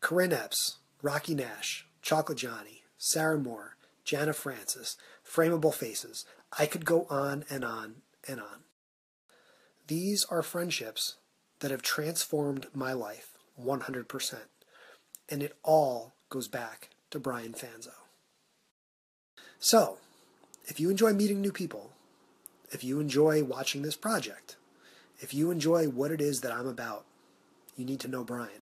Corinne Epps, Rocky Nash, Chocolate Johnny, Sarah Moore, Jana Francis, Frameable Faces. I could go on and on and on. These are friendships that have transformed my life 100%. And it all goes back to Brian Fanzo. So, if you enjoy meeting new people, if you enjoy watching this project, if you enjoy what it is that I'm about, you need to know Brian.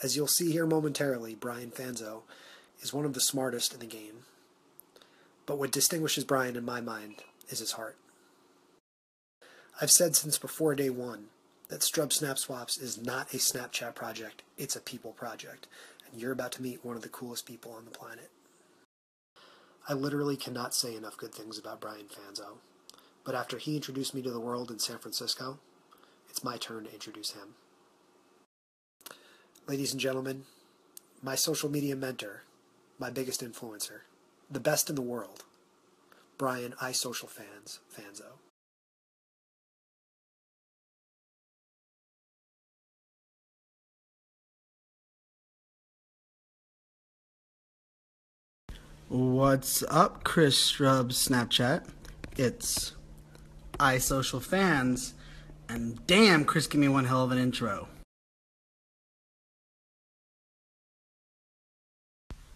As you'll see here momentarily, Brian Fanzo is one of the smartest in the game. But what distinguishes Brian in my mind is his heart. I've said since before day one that Strub Snap Swaps is not a Snapchat project, it's a people project. And you're about to meet one of the coolest people on the planet. I literally cannot say enough good things about Brian Fanzo. But after he introduced me to the world in San Francisco, it's my turn to introduce him. Ladies and gentlemen, my social media mentor, my biggest influencer, the best in the world, Brian iSocialFans Fanzo. What's up, Chris Strub Snapchat? It's iSocialFans, and damn, Chris, give me one hell of an intro.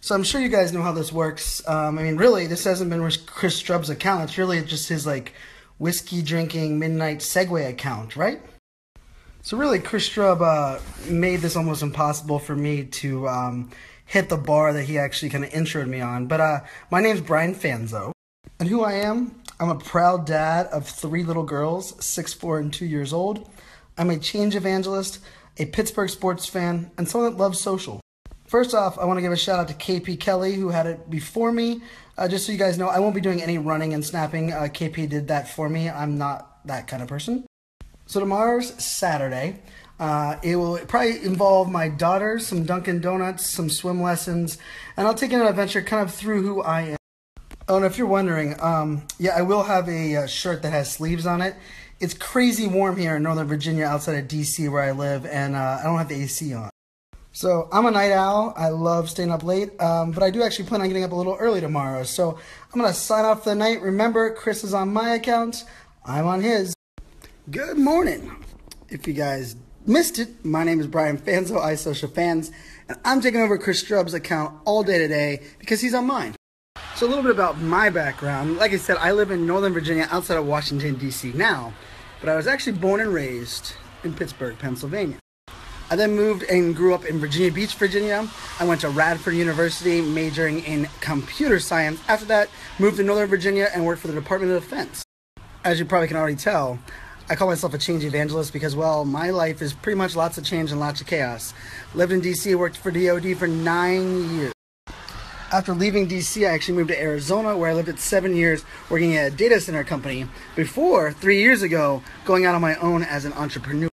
So I'm sure you guys know how this works. I mean, really, this hasn't been Chris Strub's account. It's really just his, whiskey drinking midnight Segway account, right? So really, Chris Strub made this almost impossible for me to hit the bar that he actually kind of introed me on. But my name's Brian Fanzo. And who I am, I'm a proud dad of 3 little girls, 6, 4, and 2 years old. I'm a change evangelist, a Pittsburgh sports fan, and someone that loves social. First off, I want to give a shout out to KP Kelly, who had it before me. Just so you guys know, I won't be doing any running and snapping. KP did that for me. I'm not that kind of person. So tomorrow's Saturday. It will probably involve my daughters, some Dunkin' Donuts, some swim lessons, and I'll take an adventure kind of through who I am. Oh, and if you're wondering, yeah, I will have a shirt that has sleeves on it. It's crazy warm here in Northern Virginia outside of D.C. where I live, and I don't have the AC on. So I'm a night owl. I love staying up late, but I do actually plan on getting up a little early tomorrow. So I'm going to sign off for the night. Remember, Chris is on my account. I'm on his. Good morning. If you guys missed it, my name is Brian Fanzo, iSocialFans, and I'm taking over Chris Strub's account all day today because he's on mine. So a little bit about my background. Like I said, I live in Northern Virginia outside of Washington, D.C. now, but I was actually born and raised in Pittsburgh, Pennsylvania. I then moved and grew up in Virginia Beach, Virginia. I went to Radford University, majoring in computer science. After that, moved to Northern Virginia and worked for the Department of Defense. As you probably can already tell, I call myself a change evangelist because, well, my life is pretty much lots of change and lots of chaos. Lived in D.C., worked for DOD for 9 years. After leaving D.C., I actually moved to Arizona, where I lived at 7 years working at a data center company before, 3 years ago, going out on my own as an entrepreneur.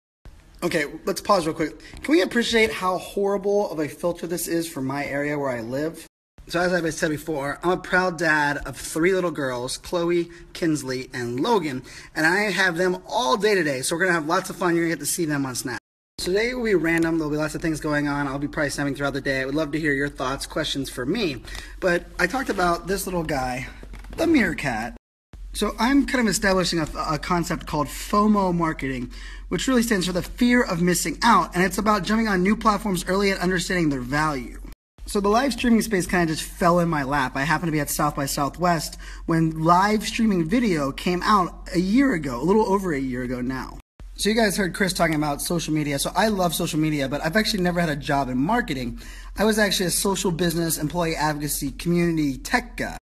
Okay, let's pause real quick. Can we appreciate how horrible of a filter this is for my area where I live? So as I've said before, I'm a proud dad of 3 little girls, Chloe, Kinsley, and Logan, and I have them all day today, so we're going to have lots of fun. You're going to get to see them on Snap. So today will be random. There'll be lots of things going on. I'll be probably snapping throughout the day. I would love to hear your thoughts, questions for me. But I talked about this little guy, the meerkat. So I'm kind of establishing a concept called FOMO marketing, which really stands for the fear of missing out, and it's about jumping on new platforms early and understanding their value. So the live streaming space kind of just fell in my lap. I happened to be at South by Southwest when live streaming video came out a year ago, a little over a year ago now. So you guys heard Chris talking about social media. So I love social media, but I've actually never had a job in marketing. I was actually a social business, employee advocacy, community tech guy.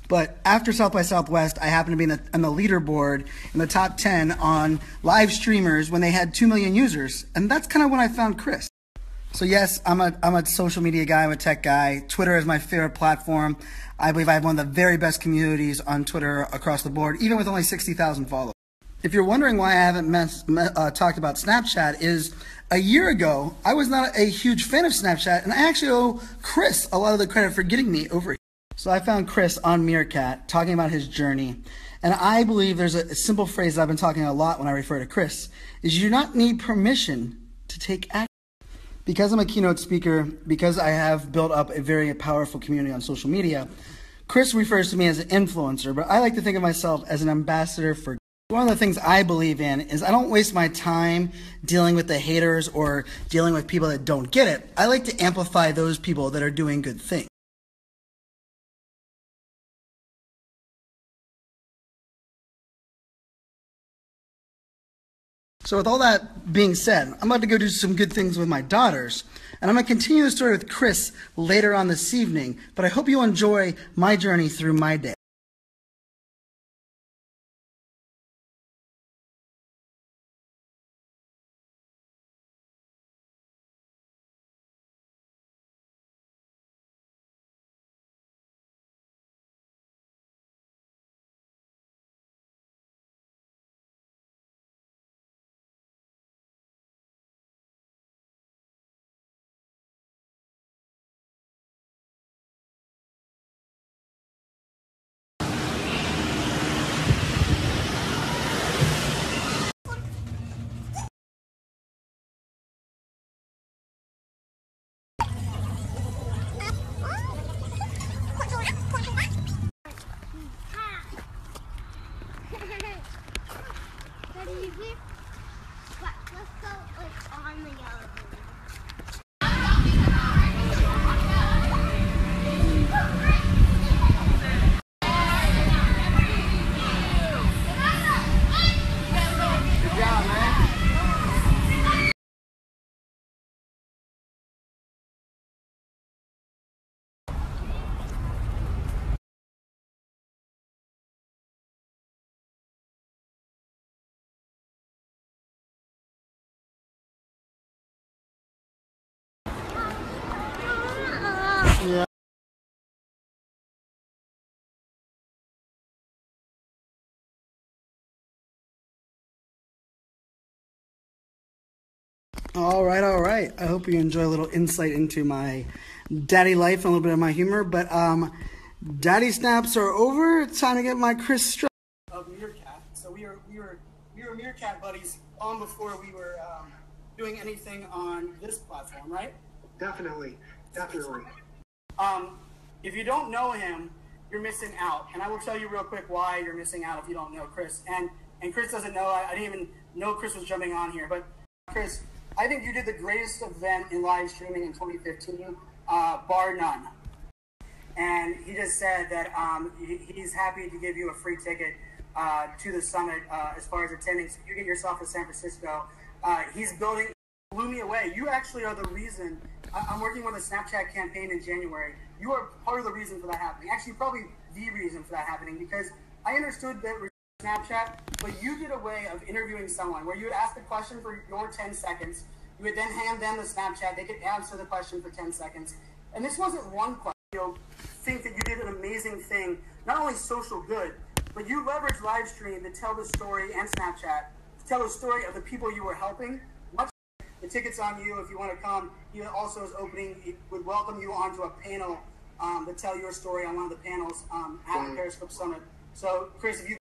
But after South by Southwest, I happened to be on the leaderboard in the top 10 on live streamers when they had 2 million users. And that's kind of when I found Chris. So yes, I'm a social media guy, I'm a tech guy. Twitter is my favorite platform. I believe I have one of the very best communities on Twitter across the board, even with only 60,000 followers. If you're wondering why I haven't talked about Snapchat, is a year ago, I was not a huge fan of Snapchat, and I actually owe Chris a lot of the credit for getting me over here. So I found Chris on Meerkat talking about his journey, and I believe there's a simple phrase that I've been talking a lot when I refer to Chris, is you do not need permission to take action. Because I'm a keynote speaker, because I have built up a very powerful community on social media, Chris refers to me as an influencer, but I like to think of myself as an ambassador for. One of the things I believe in is I don't waste my time dealing with the haters or dealing with people that don't get it. I like to amplify those people that are doing good things. So with all that being said, I'm about to go do some good things with my daughters, and I'm going to continue the story with Chris later on this evening, but I hope you enjoy my journey through my day. Let's go on the elevator. Good job, man. Yeah. All right, all right. I hope you enjoy a little insight into my daddy life and a little bit of my humor. But daddy snaps are over. It's time to get my Chris Strub of Meerkat. So we were Meerkat buddies long before we were doing anything on this platform, right? Definitely. If you don't know him, you're missing out. And I will tell you real quick why you're missing out if you don't know Chris. And Chris doesn't know. I didn't even know Chris was jumping on here. But Chris, I think you did the greatest event in live streaming in 2015, bar none. And he just said that he's happy to give you a free ticket to the summit as far as attending. So you get yourself to San Francisco. He's building, blew me away. You actually are the reason. I'm working with a Snapchat campaign in January. You are part of the reason for that happening. Actually, probably the reason for that happening, because I understood that Snapchat, but you did a way of interviewing someone where you would ask the question for your 10 seconds. You would then hand them the Snapchat. They could answer the question for 10 seconds. And this wasn't one question. You'll think that you did an amazing thing, not only social good, but you leveraged live stream to tell the story, and Snapchat to tell the story of the people you were helping. The ticket's on you if you want to come. He also is opening, he would welcome you onto a panel to tell your story on one of the panels at the Periscope Summit. So, Chris, if you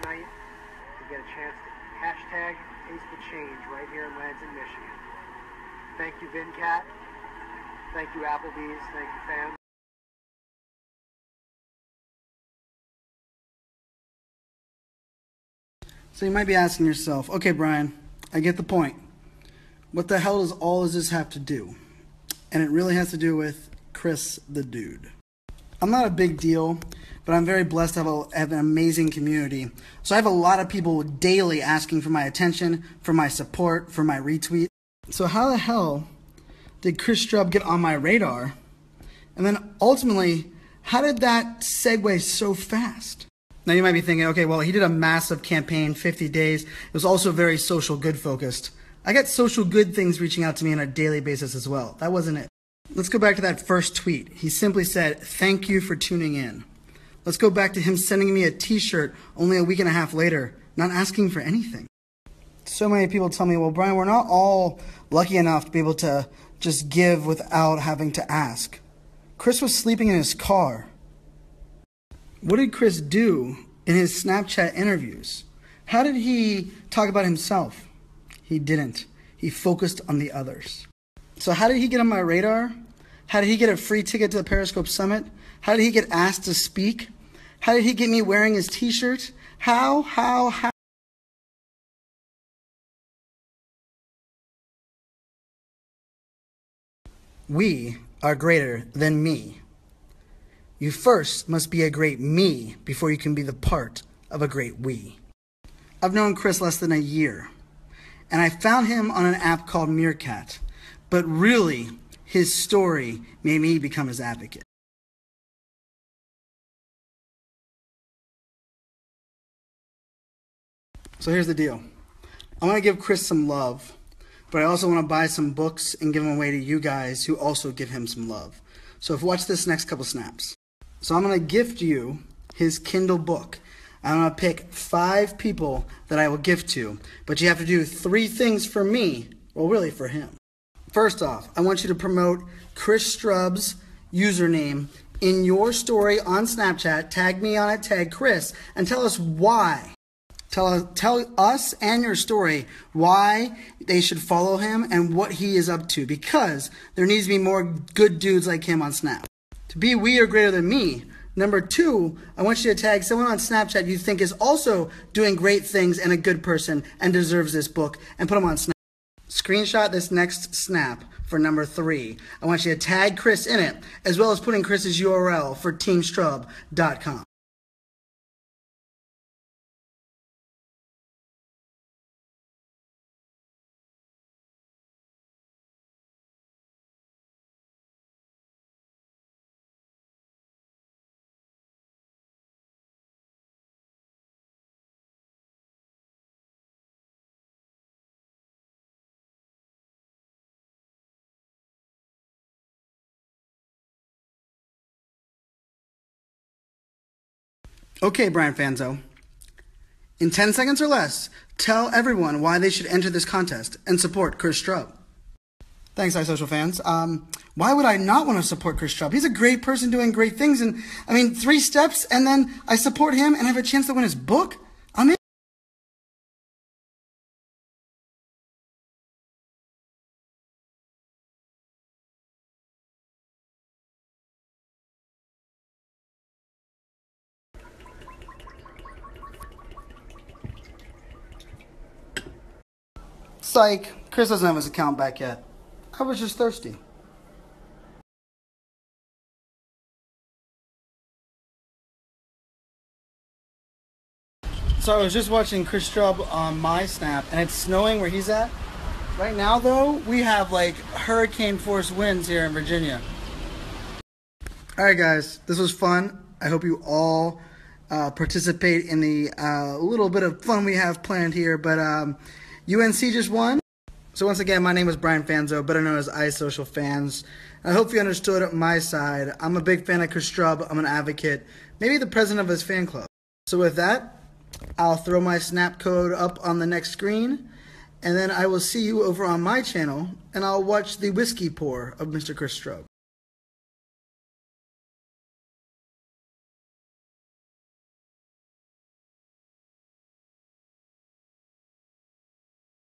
Tonight to get a chance to hashtag Taste the Change right here in Lansing, Michigan. Thank you, VinCat. Thank you, Applebee's. Thank you, fam. So you might be asking yourself, okay, Brian, I get the point. What the hell does all of this have to do? And it really has to do with Chris the Dude. I'm not a big deal, but I'm very blessed to have an amazing community. So I have a lot of people daily asking for my attention, for my support, for my retweet. So how the hell did Chris Strub get on my radar? And then ultimately, how did that segue so fast? Now you might be thinking, okay, well, he did a massive campaign, 50 days. It was also very social good focused. I got social good things reaching out to me on a daily basis as well. That wasn't it. Let's go back to that first tweet. He simply said, "Thank you for tuning in." Let's go back to him sending me a t-shirt only a week and a half later, not asking for anything. So many people tell me, well, Brian, we're not all lucky enough to be able to just give without having to ask. Chris was sleeping in his car. What did Chris do in his Snapchat interviews? How did he talk about himself? He didn't. He focused on the others. So how did he get on my radar? How did he get a free ticket to the Periscope Summit? How did he get asked to speak? How did he get me wearing his t-shirt? How? We are greater than me. You first must be a great me before you can be the part of a great we. I've known Chris less than a year, and I found him on an app called Meerkat, but really, his story made me become his advocate. So here's the deal. I want to give Chris some love, but I also want to buy some books and give them away to you guys who also give him some love. So watch this next couple snaps. So I'm going to gift you his Kindle book. I'm going to pick 5 people that I will gift to, but you have to do 3 things for me, well, really for him. First off, I want you to promote Chris Strub's username in your story on Snapchat. Tag me on it, tag Chris, and tell us why. Tell us and your story why they should follow him and what he is up to, because there needs to be more good dudes like him on Snap. To be we are greater than me. Number 2, I want you to tag someone on Snapchat you think is also doing great things and a good person and deserves this book, and put them on Snap. Screenshot this next snap for number 3. I want you to tag Chris in it, as well as putting Chris's URL for teamstrub.com. Okay, Brian Fanzo. In 10 seconds or less, tell everyone why they should enter this contest and support Chris Strub. Thanks, iSocial fans. Why would I not want to support Chris Strub? He's a great person doing great things, and 3 steps, and then I support him and have a chance to win his book? I'm in. Psych, Chris doesn't have his account back yet. I was just thirsty. So I was just watching Chris Strub on my Snap, and it's snowing where he's at. Right now, though, we have like hurricane force winds here in Virginia. Alright guys, this was fun. I hope you all participate in the little bit of fun we have planned here, but UNC just won. So once again, my name is Brian Fanzo, better known as iSocial Fans. I hope you understood my side. I'm a big fan of Chris Strub. I'm an advocate, maybe the president of his fan club. So with that, I'll throw my Snap code up on the next screen, and then I will see you over on my channel, and I'll watch the whiskey pour of Mr. Chris Strub.